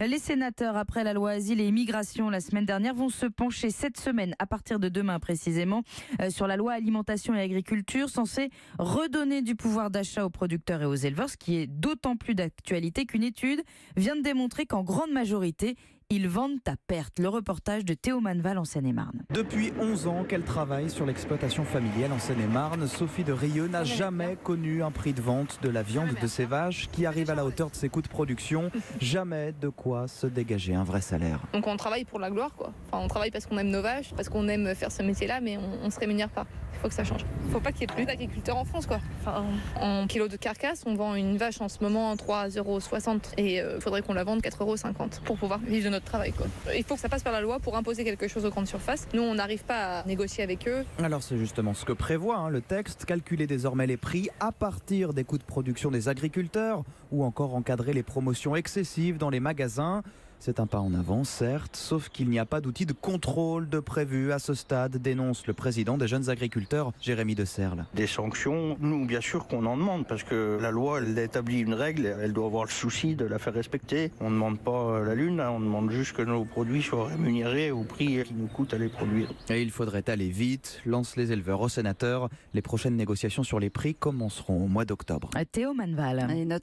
Les sénateurs, après la loi Asile et Immigration la semaine dernière, vont se pencher cette semaine, à partir de demain précisément, sur la loi Alimentation et Agriculture, censée redonner du pouvoir d'achat aux producteurs et aux éleveurs, ce qui est d'autant plus d'actualité qu'une étude vient de démontrer qu'en grande majorité, ils vendent à perte. Le reportage de Théo Manval en Seine-et-Marne. Depuis 11 ans qu'elle travaille sur l'exploitation familiale en Seine-et-Marne, Sophie de Rieux n'a jamais connu un prix de vente de la viande de ses vaches qui arrive à la hauteur de ses coûts de production. Jamais de quoi se dégager un vrai salaire. Donc on travaille pour la gloire, quoi. Enfin, on travaille parce qu'on aime nos vaches, parce qu'on aime faire ce métier-là, mais on se rémunère pas. Il faut que ça change. Il faut pas qu'il y ait plus d'agriculteurs en France, quoi. Enfin, en kilo de carcasse, on vend une vache en ce moment 3,60 € et il faudrait qu'on la vende 4,50 € pour pouvoir vivre de notre travail, quoi. Il faut que ça passe par la loi pour imposer quelque chose aux grandes surfaces. Nous, on n'arrive pas à négocier avec eux. Alors c'est justement ce que prévoit le texte, calculer désormais les prix à partir des coûts de production des agriculteurs ou encore encadrer les promotions excessives dans les magasins. C'est un pas en avant, certes, sauf qu'il n'y a pas d'outil de contrôle de prévu à ce stade, dénonce le président des jeunes agriculteurs, Jérémy de Serles. Des sanctions, nous bien sûr qu'on en demande, parce que la loi, elle établit une règle, elle doit avoir le souci de la faire respecter. On ne demande pas la lune, on demande juste que nos produits soient rémunérés au prix qui nous coûte à les produire. Et il faudrait aller vite, lancent les éleveurs aux sénateurs. Les prochaines négociations sur les prix commenceront au mois d'octobre. Théo Manval.